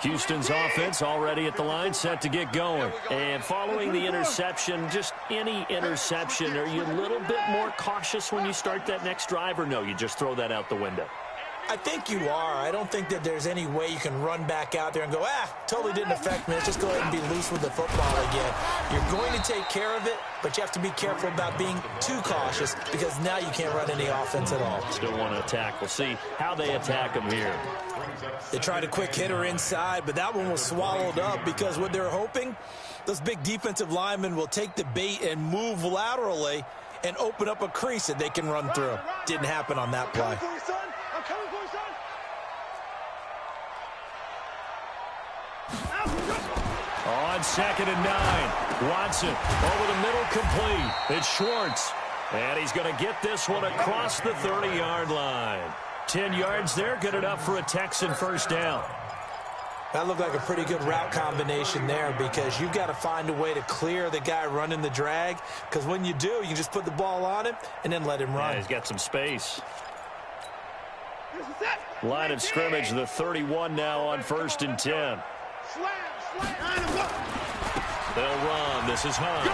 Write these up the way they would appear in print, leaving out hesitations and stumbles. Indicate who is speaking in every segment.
Speaker 1: Houston's offense already at the line, set to get going. And following the interception, just any interception, are you a little bit more cautious when you start that next drive, or no, you just throw that out the window?
Speaker 2: I think you are. I don't think that there's any way you can run back out there and go, totally didn't affect me. Let's just go ahead and be loose with the football again. You're going to take care of it, but you have to be careful about being too cautious because now you can't run any offense at all.
Speaker 1: Still want to attack. We'll see how they attack them here.
Speaker 2: They tried a quick hitter inside, but that one was swallowed up because what they're hoping, those big defensive linemen will take the bait and move laterally and open up a crease that they can run through. Didn't happen on that play.
Speaker 1: On 2nd and 9, Watson over the middle, complete. It's Schwartz, and he's going to get this one across the 30-yard line. 10 yards there, good enough for a Texan first down.
Speaker 2: That looked like a pretty good route combination there because you've got to find a way to clear the guy running the drag, because when you do, you can just put the ball on him and then let him run.
Speaker 1: Yeah, he's got some space. Line of scrimmage, the 31 now on 1st and 10. They'll run. This is Hunt.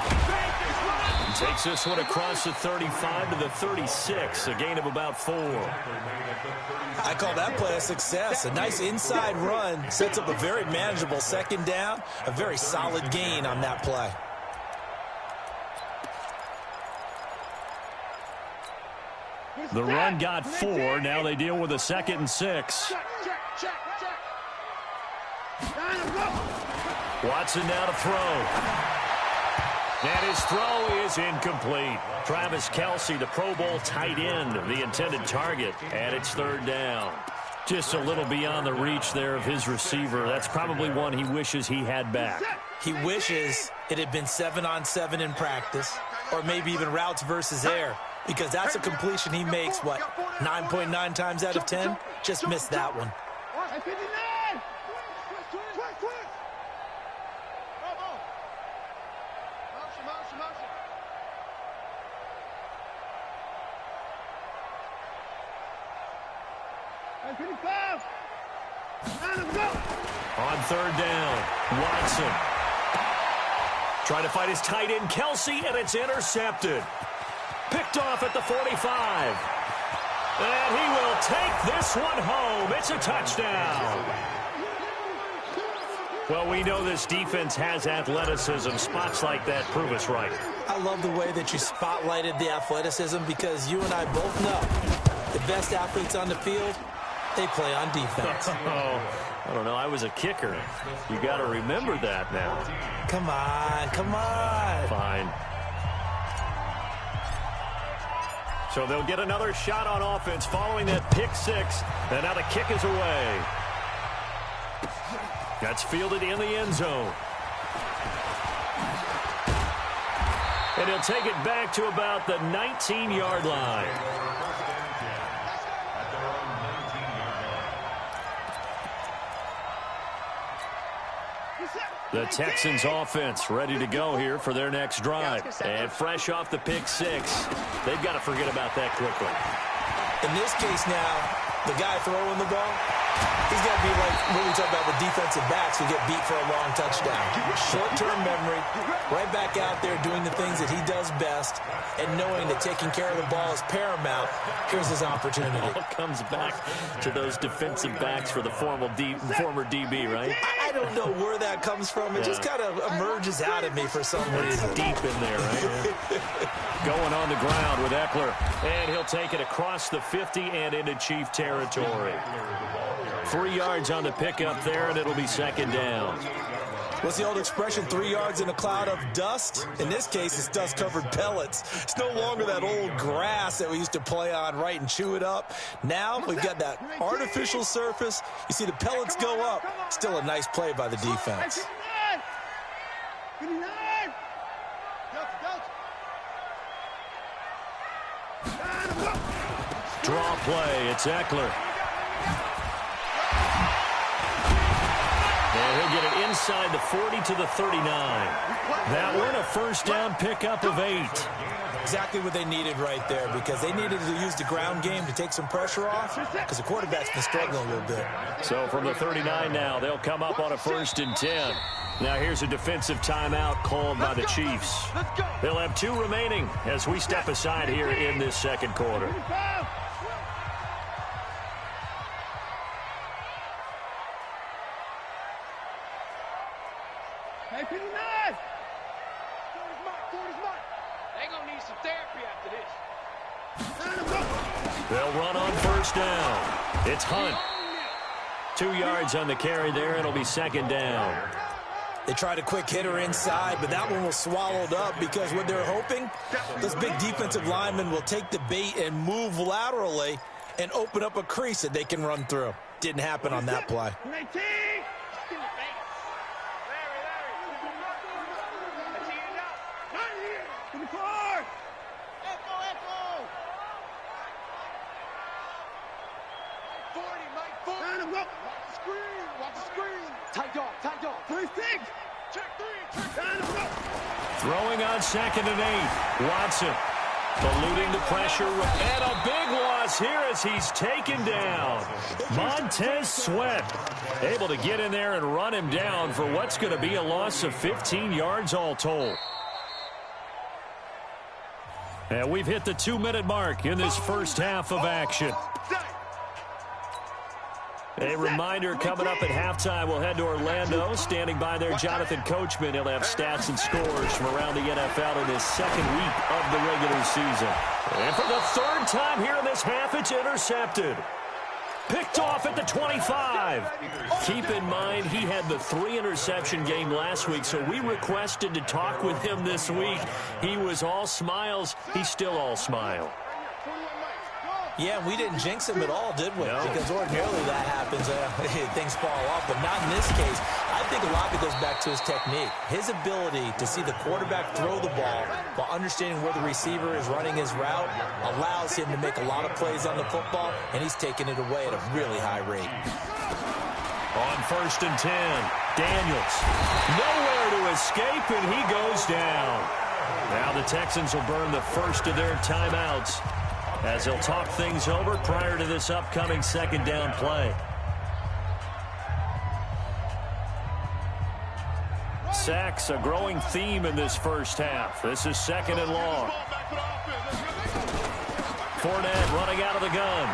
Speaker 1: Takes this one across the 35 to the 36, a gain of about 4.
Speaker 2: I call that play a success. A nice inside run sets up a very manageable 2nd down, a very solid gain on that play.
Speaker 1: The run got 4. Now they deal with a 2nd and 6. Watson now to throw. And his throw is incomplete. Travis Kelce, the Pro Bowl tight end, the intended target, and it's 3rd down. Just a little beyond the reach there of his receiver. That's probably one he wishes he had back.
Speaker 2: He wishes it had been 7-on-7 in practice, or maybe even routes versus air, because that's a completion he makes, 9.9 times out of 10? Just missed that one.
Speaker 1: On 3rd down, Watson. Trying to fight his tight end, Kelce, and it's intercepted. Picked off at the 45. And he will take this one home. It's a touchdown. Well, we know this defense has athleticism. Spots like that prove us right.
Speaker 2: I love the way that you spotlighted the athleticism because you and I both know the best athletes on the field, they play on defense.
Speaker 1: I don't know. I was a kicker. You got to remember that now.
Speaker 2: Come on, come on.
Speaker 1: Fine. So they'll get another shot on offense following that pick 6. And now the kick is away. That's fielded in the end zone. And he'll take it back to about the 19-yard line. The Texans offense ready to go here for their next drive. And fresh off the pick 6, they've got to forget about that quickly.
Speaker 2: In this case now, the guy throwing the ball, he's got to be like when we talk about the defensive backs who get beat for a long touchdown. Short-term memory, right back out there doing the things that he does best, and knowing that taking care of the ball is paramount. Here's his opportunity.
Speaker 1: It all comes back to those defensive backs for the former DB, right?
Speaker 2: I don't know where that comes from. It just kind of emerges out of me for some reason.
Speaker 1: Deep in there, right? Going on the ground with Eckler. And he'll take it across the 50 and into Chief territory. 3 yards on the pickup there, and it'll be 2nd down.
Speaker 2: What's the old expression, 3 yards in a cloud of dust? In this case, it's dust-covered pellets. It's no longer that old grass that we used to play on, right, and chew it up. Now we've got that artificial surface. You see the pellets go up. Still a nice play by the defense.
Speaker 1: Draw play. It's Eckler. And he'll get it inside the 40 to the 39. That one a first down pickup of 8.
Speaker 2: Exactly what they needed right there, because they needed to use the ground game to take some pressure off, because the quarterback's been struggling a little bit.
Speaker 1: So from the 39 now, they'll come up on a 1st and 10. Now here's a defensive timeout called by the Chiefs. They'll have 2 remaining as we step aside here in this second quarter.
Speaker 3: Hey, P9! They're going to need some therapy after this.
Speaker 1: They'll run on 1st down. It's Hunt. 2 yards on the carry there. It'll be 2nd down.
Speaker 2: They tried a quick hitter inside, but that one was swallowed up because what they're hoping, those big defensive linemen will take the bait and move laterally and open up a crease that they can run through. Didn't happen on that play.
Speaker 1: Throwing on 2nd and 8. Watson eluding the pressure, and a big loss here as he's taken down. Montez Sweat able to get in there and run him down for what's going to be a loss of 15 yards all told. And we've hit the 2-minute mark in this first half of action. A reminder, coming up at halftime, we'll head to Orlando. Standing by there, Jonathan Coachman. He'll have stats and scores from around the NFL in his 2nd week of the regular season. And for the 3rd time here in this half, it's intercepted. Picked off at the 25. Keep in mind, he had the 3-interception game last week, so we requested to talk with him this week. He was all smiles. He's still all smile.
Speaker 2: Yeah, we didn't jinx him at all, did we?
Speaker 1: No.
Speaker 2: Because ordinarily that happens. Things fall off, but not in this case. I think a lot of it goes back to his technique. His ability to see the quarterback throw the ball while understanding where the receiver is running his route allows him to make a lot of plays on the football, and he's taking it away at a really high rate.
Speaker 1: On 1st and 10, Daniels. Nowhere to escape, and he goes down. Now the Texans will burn the first of their timeouts as they'll talk things over prior to this upcoming 2nd down play. Sacks, a growing theme in this first half. This is 2nd and long. Fournette running out of the gun.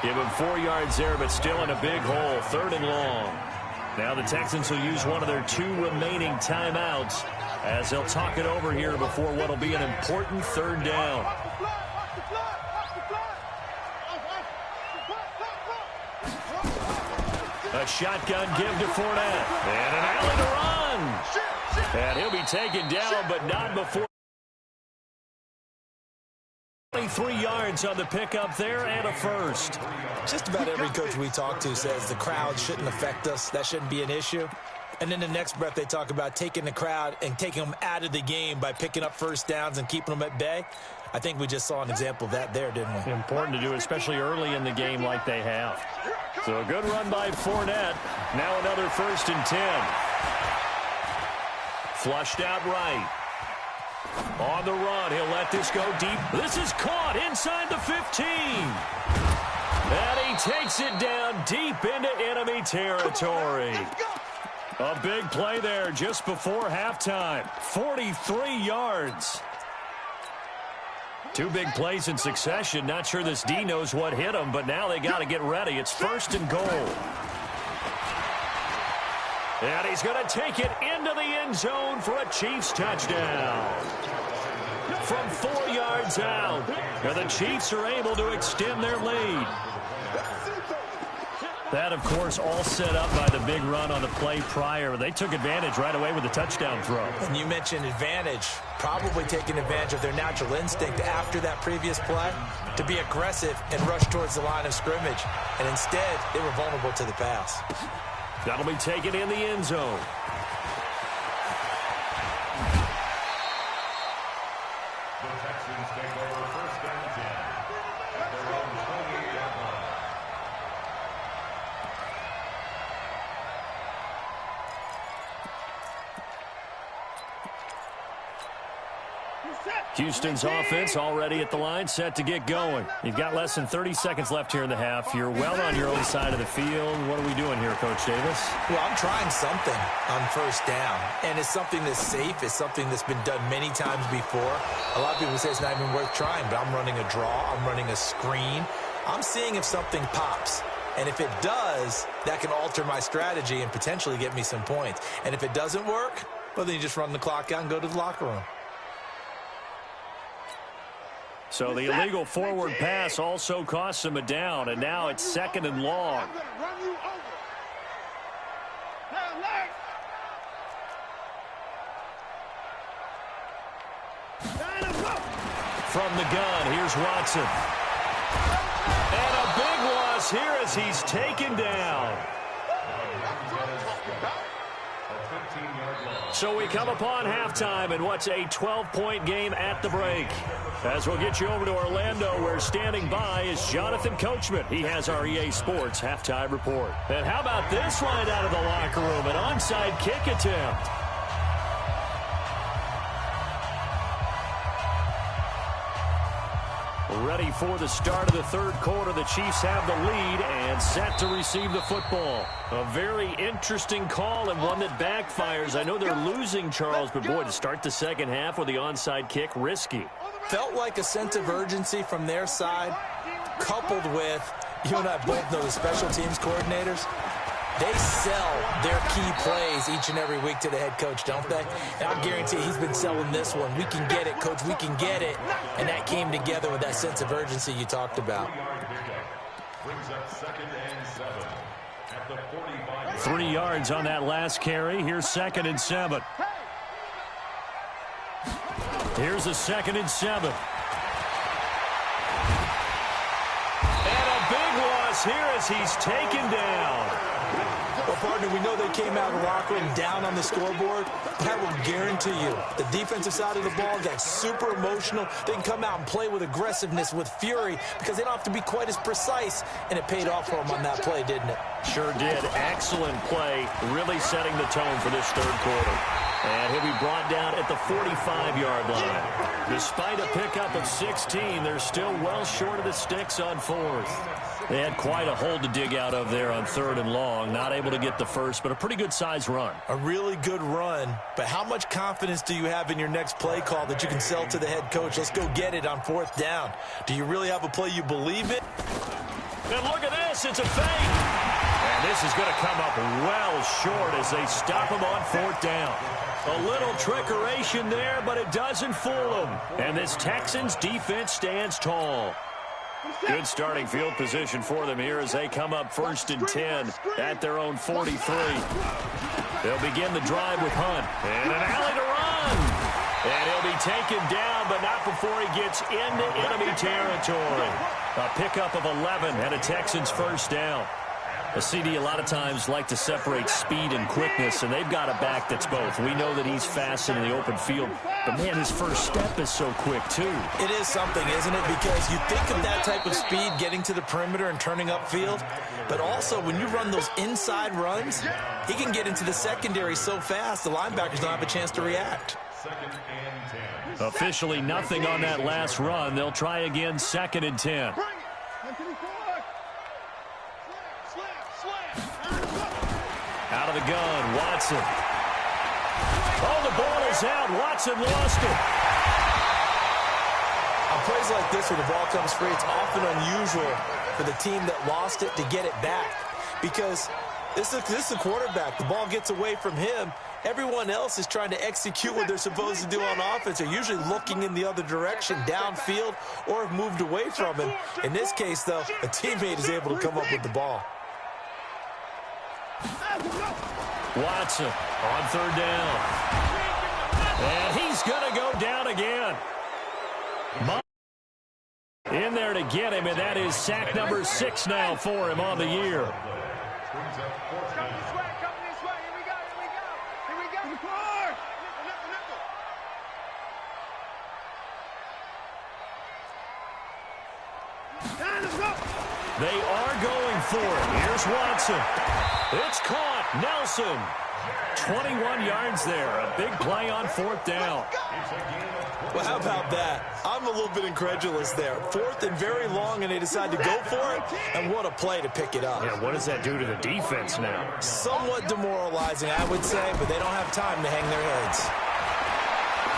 Speaker 1: Give him 4 yards there, but still in a big hole. 3rd and long. Now the Texans will use one of their 2 remaining timeouts as they'll talk it over here before what will be an important 3rd down. A shotgun give to Fournette. And an alley to run. And he'll be taken down, but not before. 23 yards on the pickup there and a first.
Speaker 2: Just about every coach we talk to says the crowd shouldn't affect us. That shouldn't be an issue. And then the next breath they talk about taking the crowd and taking them out of the game by picking up 1st downs and keeping them at bay. I think we just saw an example of that there, didn't we?
Speaker 1: Important to do, especially early in the game like they have. So a good run by Fournette. Now another 1st and 10. Flushed out right. On the run, he'll let this go deep. This is caught inside the 15. And he takes it down deep into enemy territory. A big play there just before halftime. 43 yards. 2 big plays in succession. Not sure this D knows what hit him, but now they got to get ready. It's 1st and goal. And he's going to take it into the end zone for a Chiefs touchdown. From 4 yards out, and the Chiefs are able to extend their lead. That, of course, all set up by the big run on the play prior. They took advantage right away with the touchdown throw.
Speaker 2: And you mentioned advantage, probably taking advantage of their natural instinct after that previous play to be aggressive and rush towards the line of scrimmage. And instead, they were vulnerable to the pass.
Speaker 1: That'll be taken in the end zone.
Speaker 4: The Texans take over 1st and 10 at their own 28-yard line.
Speaker 1: Houston's offense already at the line, set to get going. You've got less than 30 seconds left here in the half. You're well on your own side of the field. What are we doing here, Coach Davis?
Speaker 2: Well, I'm trying something on first down, and it's something that's safe. It's something that's been done many times before. A lot of people say it's not even worth trying, but I'm running a draw. I'm running a screen. I'm seeing if something pops. And if it does, that can alter my strategy and potentially get me some points. And if it doesn't work, well, then you just run the clock out and go to the locker room.
Speaker 1: So the illegal forward pass also costs him a down, and now it's 2nd and long. From the gun, here's Watson. And a big loss here as he's taken down. So we come upon halftime in what's a 12-point game at the break. As we'll get you over to Orlando, where standing by is Jonathan Coachman. He has our EA Sports halftime report. And how about this right out of the locker room? An onside kick attempt. Ready for the start of the third quarter. The Chiefs have the lead and set to receive the football. A very interesting call and one that backfires. I know they're losing, Charles, but boy, to start the second half with the onside kick, risky.
Speaker 2: Felt like a sense of urgency from their side, coupled with, you and I both know the special teams coordinators. They sell their key plays each and every week to the head coach, don't they? And I guarantee he's been selling this one. We can get it, coach. We can get it. And that came together with that sense of urgency you talked about.
Speaker 1: 3 yards on that last carry. Here's 2nd and 7. Here's a 2nd and 7. And a big loss here as he's taken down.
Speaker 2: Well, partner, we know they came out of the locker room down on the scoreboard, but I will guarantee you the defensive side of the ball got super emotional. They can come out and play with aggressiveness, with fury, because they don't have to be quite as precise, and it paid off for them on that play, didn't it?
Speaker 1: Sure did. Excellent play, really setting the tone for this third quarter. And he'll be brought down at the 45-yard line. Despite a pickup of 16, they're still well short of the sticks on 4th. They had quite a hole to dig out of there on 3rd and long. Not able to get the first, but a pretty good-sized run.
Speaker 2: A really good run, but how much confidence do you have in your next play call that you can sell to the head coach? Let's go get it on 4th down. Do you really have a play you believe in?
Speaker 1: And look at this. It's a fake. And this is going to come up well short as they stop him on 4th down. A little trickeration there, but it doesn't fool them. And this Texans defense stands tall. Good starting field position for them here as they come up 1st and 10 at their own 43. They'll begin the drive with Hunt. And an alley to run. And he'll be taken down, but not before he gets into enemy territory. A pickup of 11 and a Texans first down. A CD a lot of times like to separate speed and quickness, and they've got a back that's both. We know that he's fast in the open field, but, man, his first step is so quick, too.
Speaker 2: It is something, isn't it? Because you think of that type of speed getting to the perimeter and turning upfield, but also when you run those inside runs, he can get into the secondary so fast the linebackers don't have a chance to react.
Speaker 1: Officially nothing on that last run. They'll try again 2nd and 10. Out of the gun, Watson. Oh, the ball is out. Watson lost it.
Speaker 2: On plays like this where the ball comes free, it's often unusual for the team that lost it to get it back. Because this is a quarterback. The ball gets away from him. Everyone else is trying to execute what they're supposed to do on offense. They're usually looking in the other direction, downfield, or have moved away from him. In this case, though, a teammate is able to come up with the ball.
Speaker 1: Watson on 3rd down. And he's going to go down again. In there to get him, and that is sack number 6 now for him on the year. They are going for it. Here's Watson. It's caught. Nelson. 21 yards there. A big play on 4th down.
Speaker 2: Well, how about that? I'm a little bit incredulous there. 4th and very long, and they decide to go for it, and what a play to pick it up.
Speaker 1: Yeah, what does that do to the defense now?
Speaker 2: Somewhat demoralizing, I would say, but they don't have time to hang their heads.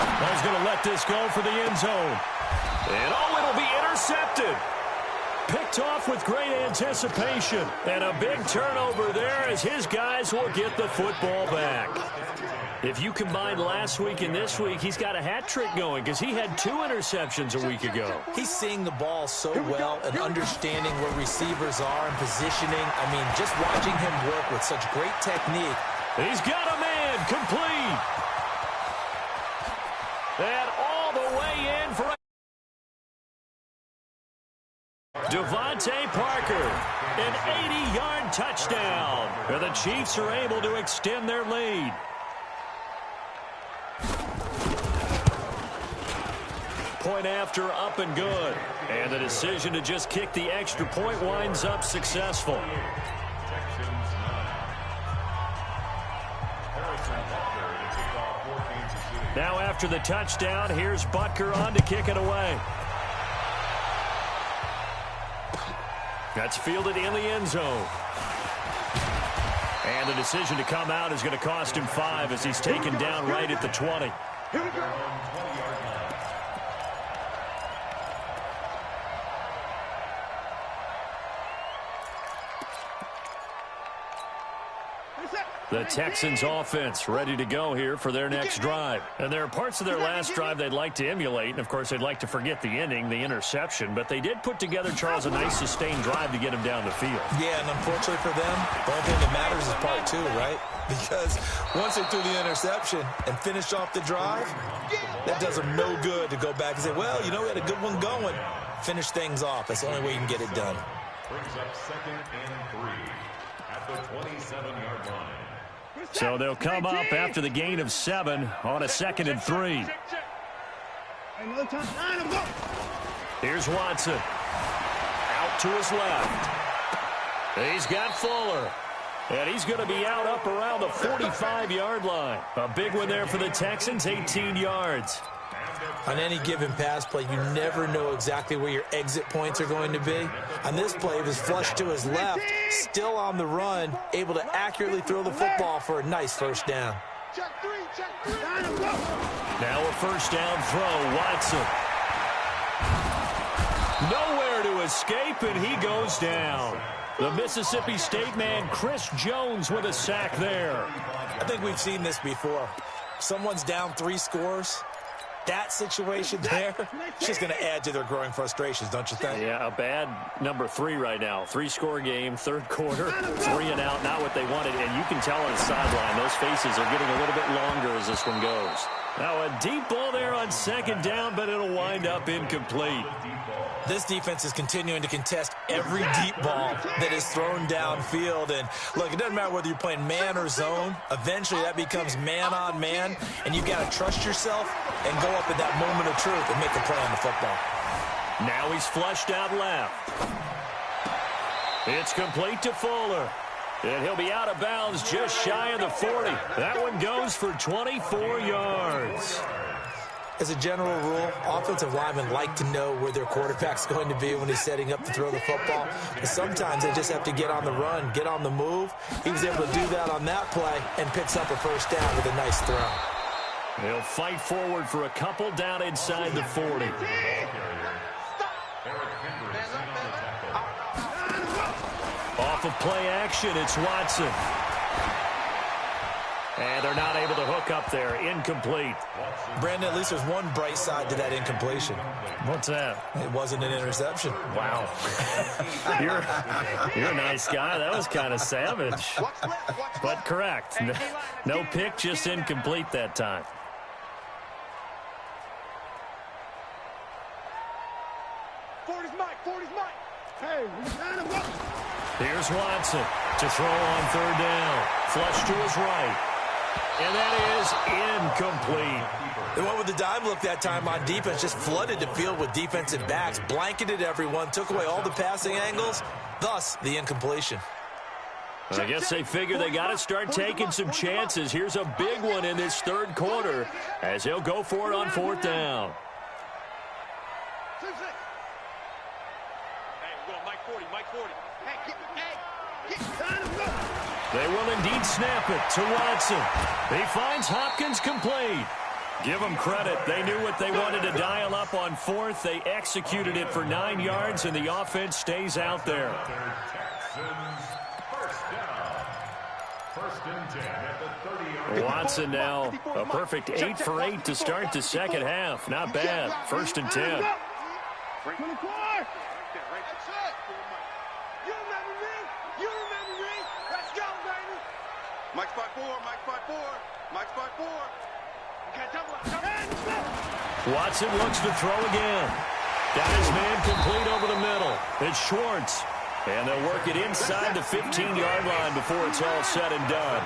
Speaker 1: He's going to let this go for the end zone. And, it'll be intercepted. Picked off with great anticipation. And a big turnover there as his guys will get the football back. If you combine last week and this week, he's got a hat trick going because he had 2 interceptions a week ago.
Speaker 2: He's seeing the ball so well and understanding where receivers are and positioning. I mean, just watching him work with such great technique.
Speaker 1: He's got a man complete. And all the way in for a Devontae Parker, an 80-yard touchdown. And the Chiefs are able to extend their lead. Point after, up and good. And the decision to just kick the extra point winds up successful. Now after the touchdown, here's Butker on to kick it away. That's fielded in the end zone. And the decision to come out is going to cost him 5 as he's taken down right at the 20.
Speaker 3: Here we go.
Speaker 1: The Texans offense ready to go here for their next drive. And there are parts of their last drive they'd like to emulate. And, of course, they'd like to forget the ending, the interception. But they did put together, Charles, a nice sustained drive to get him down the field.
Speaker 2: Yeah, and unfortunately for them, the only thing that matters is part 2, right? Because once they threw the interception and finished off the drive, that does them no good to go back and say, well, you know, we had a good one going. Finish things off. That's the only way you can get it done.
Speaker 4: Brings up 2nd and 3 at the 27-yard line.
Speaker 1: So they'll come up after the gain of 7 on a 2nd and 3. Here's Watson. Out to his left. He's got Fuller. And he's going to be out up around the 45-yard line. A big one there for the Texans, 18 yards.
Speaker 2: On any given pass play, you never know exactly where your exit points are going to be. On this play, it was flushed to his left, still on the run, able to accurately throw the football for a nice first down.
Speaker 1: Now a first down throw, Watson. Nowhere to escape, and he goes down. The Mississippi State man, Chris Jones, with a sack there.
Speaker 2: I think we've seen this before. Someone's down 3 scores. That situation there, it's just going to add to their growing frustrations, don't you think?
Speaker 1: Yeah, a bad number 3 right now. 3-score game, 3rd quarter, 3 and out, not what they wanted. And you can tell on the sideline, those faces are getting a little bit longer as this one goes. Now a deep ball there on 2nd down, but it'll wind up incomplete.
Speaker 2: This defense is continuing to contest every deep ball that is thrown downfield. And, look, it doesn't matter whether you're playing man or zone. Eventually that becomes man-on-man, and you've got to trust yourself and go up at that moment of truth and make a play on the football.
Speaker 1: Now he's flushed out left. It's complete to Fuller. And he'll be out of bounds just shy of the 40. That one goes for 24 yards.
Speaker 2: As a general rule, offensive linemen like to know where their quarterback's going to be when he's setting up to throw the football. But sometimes they just have to get on the run, get on the move. He was able to do that on that play and picks up a first down with a nice throw.
Speaker 1: They'll fight forward for a couple down inside the 40. Off of play action, it's Watson. And they're not able to hook up there. Incomplete.
Speaker 2: Brandon, at least there's one bright side to that incompletion.
Speaker 1: What's that?
Speaker 2: It wasn't an interception.
Speaker 1: Wow. You're a nice guy. That was kind of savage. But correct. No pick, just incomplete that time. Here's Watson to throw on 3rd down. Flush to his right. And that is incomplete.
Speaker 2: They went with the dime look that time on defense, just flooded the field with defensive backs, blanketed everyone, took away all the passing angles, thus the incompletion.
Speaker 1: I guess they figure they got to start taking some chances. Here's a big one in this third quarter as he'll go for it on fourth down. They will indeed snap it to Watson. He finds Hopkins complete. Give them credit. They knew what they wanted to dial up on fourth. They executed it for 9 yards, and the offense stays out there. Watson now a perfect 8 for 8 to start the second half. Not bad. 1st and 10.
Speaker 3: Mike spot 4, Mike spot 4, Mike spot 4.
Speaker 1: Watson looks to throw again. Got his man complete over the middle. It's Schwartz. And they'll work it inside the 15-yard line before it's all said and done.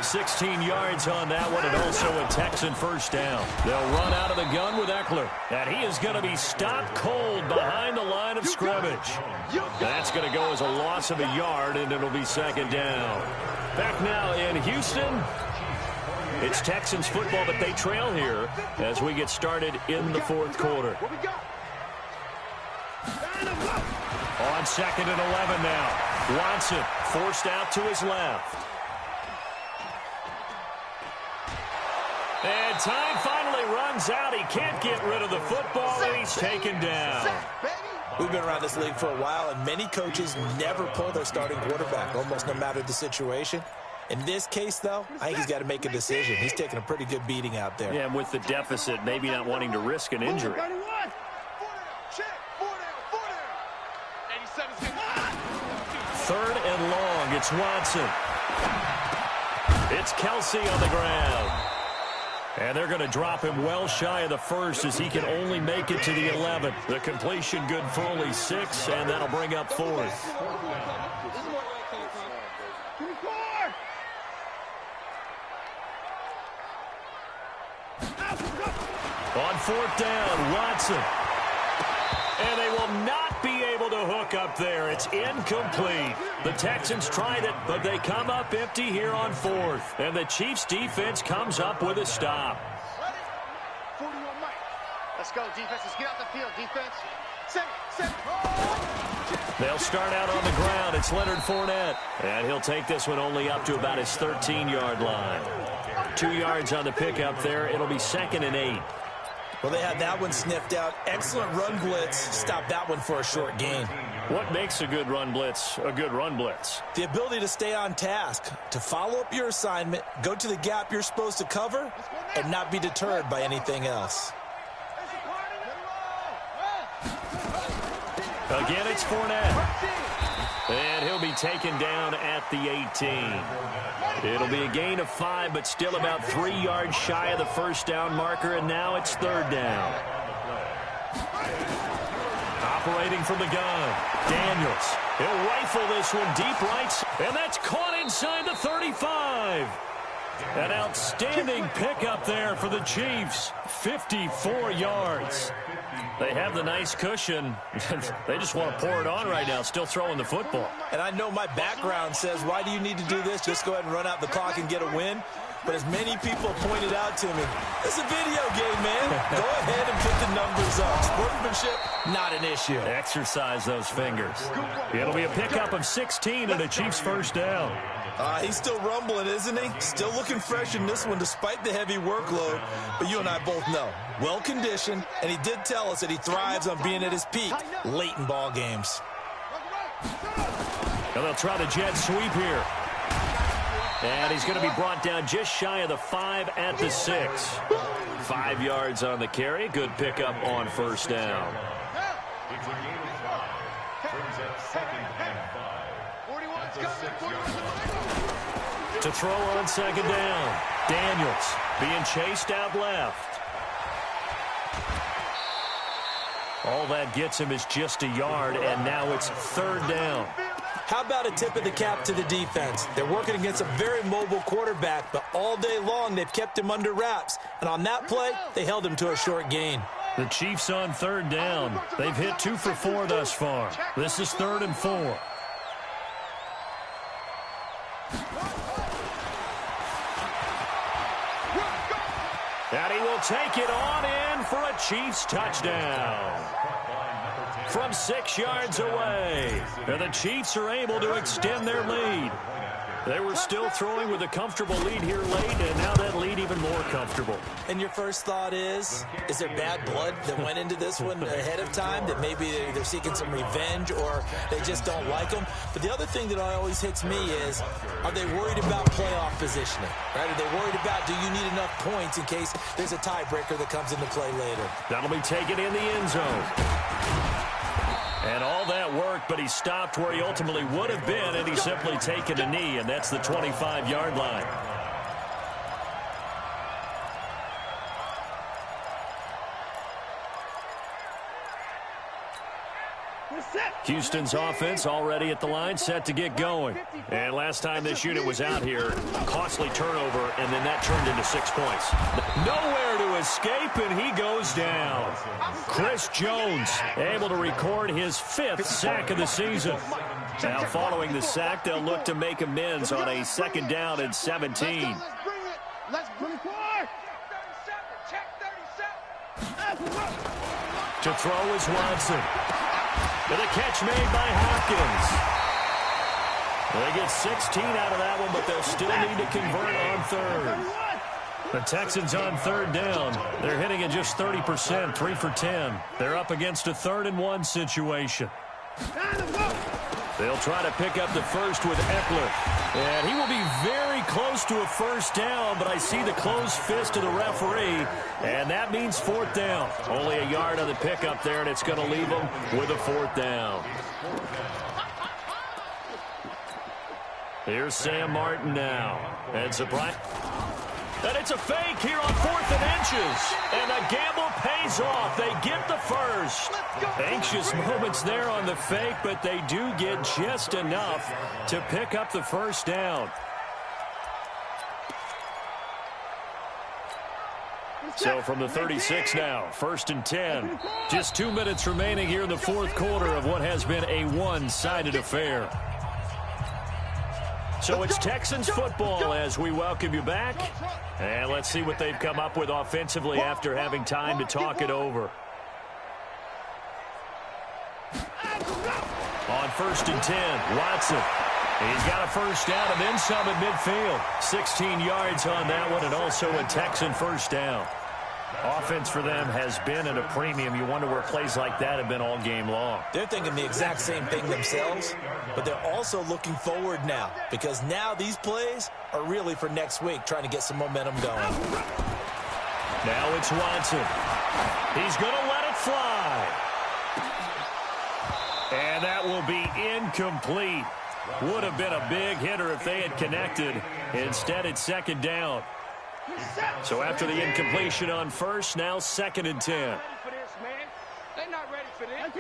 Speaker 1: 16 yards on that one, and also a Texan first down. They'll run out of the gun with Eckler. And he is going to be stopped cold behind the line of scrimmage. That's going to go as a loss of a yard, and it'll be second down. Back now in Houston. It's Texans football, but they trail here as we get started in the fourth quarter. On 2nd and 11 now. Watson forced out to his left. And time finally runs out. He can't get rid of the football, and he's taken down.
Speaker 2: We've been around this league for a while, and many coaches never pull their starting quarterback, almost no matter the situation. In this case, though, I think he's got to make a decision. He's taking a pretty good beating out there.
Speaker 1: Yeah, and with the deficit, maybe not wanting to risk an injury. Third and long, it's Watson. It's Kelsey on the ground. And they're going to drop him well shy of the first as he can only make it to the 11th. The completion good for only 6, and that'll bring up fourth. On fourth down, Watson. And they will not be able to hook up there. It's incomplete. The Texans tried it, but they come up empty here on fourth. And the Chiefs' defense comes up with a stop.
Speaker 3: 41 Mike. Let's go, defense. Let's get out the field, defense. Set.
Speaker 1: They'll start out on the ground. It's Leonard Fournette. And he'll take this one only up to about his 13-yard line. 2 yards on the pickup there. It'll be 2nd and 8.
Speaker 2: Well, they had that one sniffed out. Excellent run blitz. Stop that one for a short gain.
Speaker 1: What makes a good run blitz a good run blitz?
Speaker 2: The ability to stay on task, to follow up your assignment, go to the gap you're supposed to cover, and not be deterred by anything else.
Speaker 1: Again, it's Fournette. And he'll be taken down at the 18. It'll be a gain of 5, but still about 3 yards shy of the first down marker, and now it's third down. Operating from the gun, Daniels. He'll rifle this one deep right, and that's caught inside the 35. An outstanding pickup there for the Chiefs. 54 yards. They have the nice cushion. They just want to pour it on right now, still throwing the football.
Speaker 2: And I know my background says, why do you need to do this? Just go ahead and run out the clock and get a win. But as many people pointed out to me, it's a video game, man. Go ahead and put the numbers up. Sportsmanship, not an issue.
Speaker 1: Exercise those fingers. It'll be a pickup of 16 and a Chiefs first down.
Speaker 2: He's still rumbling, isn't he? Still looking fresh in this one despite the heavy workload. But you and I both know, well-conditioned, and he did tell us that he thrives on being at his peak late in ball games.
Speaker 1: Now they'll try the jet sweep here. And he's going to be brought down just shy of the 5 at the 6. 5 yards on the carry. Good pickup on first down.
Speaker 4: It's a gain of 5. Brings up 2nd and 5. That's a 6-yard line.
Speaker 1: To throw on second down. Daniels being chased out left. All that gets him is just a yard, and now it's third down.
Speaker 2: How about a tip of the cap to the defense? They're working against a very mobile quarterback, but all day long they've kept him under wraps. And on that play, they held him to a short gain.
Speaker 1: The Chiefs on third down. They've hit 2 for 4 thus far. This is 3rd and 4. And he will take it on in for a Chiefs touchdown. From 6 yards away, and the Chiefs are able to extend their lead. They were still throwing with a comfortable lead here late, and now that lead even more comfortable.
Speaker 2: And your first thought is there bad blood that went into this one ahead of time, that maybe they're seeking some revenge or they just don't like them? But the other thing that always hits me is, are they worried about playoff positioning? Right? Are they worried about, do you need enough points in case there's a tiebreaker that comes into play later?
Speaker 1: That'll be taken in the end zone. And all that work, but he stopped where he ultimately would have been, and he's simply taken a knee, and that's the 25-yard line. Houston's offense already at the line, set to get going. And last time this unit was out here, costly turnover, and then that turned into 6 points. Nowhere to escape, and he goes down. Chris Jones able to record his 5th sack of the season. Now following the sack, they'll look to make amends on a 2nd down and 17. To throw is Watson. And a catch made by Hopkins. They get 16 out of that one, but they'll still need to convert on 3rd. The Texans on 3rd down. They're hitting at just 30%, 3 for 10. They're up against a 3rd and 1 situation. They'll try to pick up the first with Eckler. And he will be very close to a 1st down, but I see the closed fist of the referee, and that means 4th down. Only a yard on the pickup there, and it's going to leave them with a 4th down. Here's Sam Martin now. And surprise. And it's a fake here on 4th and inches. And the gamble pays off. They get the first. Anxious moments there on the fake, but they do get just enough to pick up the 1st down. So from the 36 now, 1st and 10. Just 2 minutes remaining here in the 4th quarter of what has been a one-sided affair. So it's Texans football as we welcome you back. And let's see what they've come up with offensively after having time to talk it over. On 1st and 10, Watson. He's got a 1st down and then some at midfield. 16 yards on that one, and also a Texan 1st down. Offense for them has been at a premium. You wonder where plays like that have been all game long.
Speaker 2: They're thinking the exact same thing themselves, but they're also looking forward now, because now these plays are really for next week, trying to get some momentum going.
Speaker 1: Now it's Watson. He's going to let it fly. And that will be incomplete. Would have been a big hitter if they had connected. Instead, it's 2nd down. So after the incompletion on 1st, now 2nd and 10.
Speaker 3: They're not ready for this.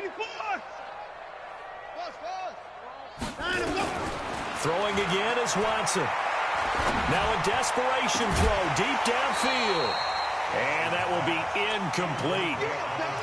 Speaker 1: Throwing again is Watson. Now a desperation throw deep downfield. And that will be incomplete.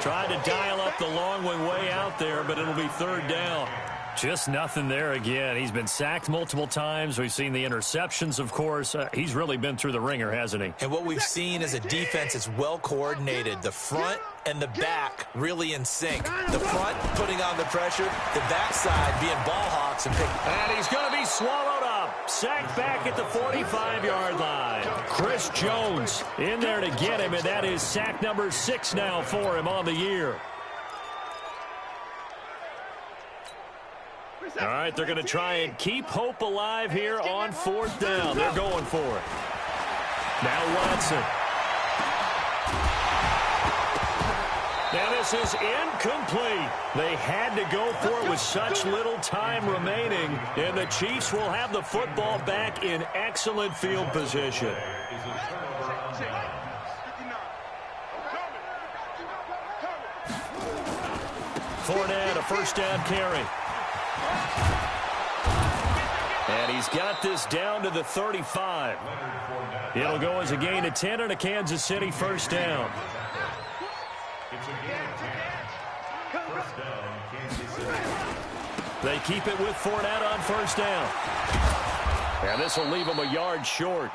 Speaker 1: Tried to dial up the long one way out there, but it'll be 3rd down. Just nothing there again. He's been sacked multiple times. We've seen the interceptions, of course. He's really been through the ringer, hasn't he?
Speaker 2: And what we've seen is a defense that's well coordinated. The front and the back really in sync. The front putting on the pressure, the backside being ball hawks and pick.
Speaker 1: And he's going to be swallowed up. Sacked back at the 45-yard line. Chris Jones in there to get him, and that is sack number 6 now for him on the year. All right, they're going to try and keep hope alive here on 4th down. They're going for it. Now Watson. Now this is incomplete. They had to go for it with such little time remaining, and the Chiefs will have the football back in excellent field position. Fournette, a 1st down carry. And he's got this down to the 35. It'll go as a gain of 10 and a Kansas City 1st down. They keep it with Fournette on 1st down. And this will leave him a yard short.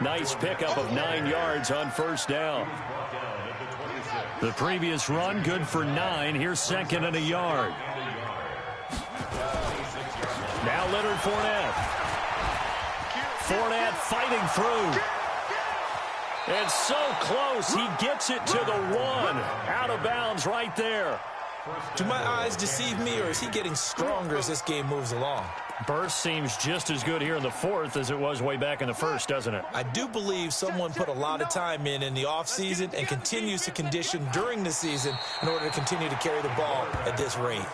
Speaker 1: Nice pickup of 9 yards on first down. The previous run, good for 9. Here's second and a yard. Now Leonard Fournette. Fournette fighting through. And so close, he gets it to the 1. Out of bounds right there.
Speaker 2: Do my eyes deceive me, or is he getting stronger as this game moves along?
Speaker 1: Burst seems just as good here in the 4th as it was way back in the 1st, doesn't it?
Speaker 2: I do believe someone put a lot of time in the offseason and continues to condition during the season in order to continue to carry the ball at this rate.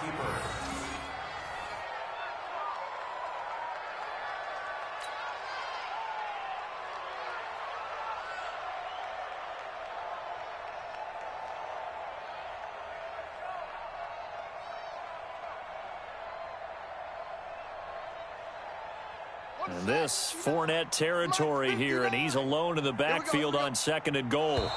Speaker 1: And this Fournette territory here, and he's alone in the backfield on second and goal.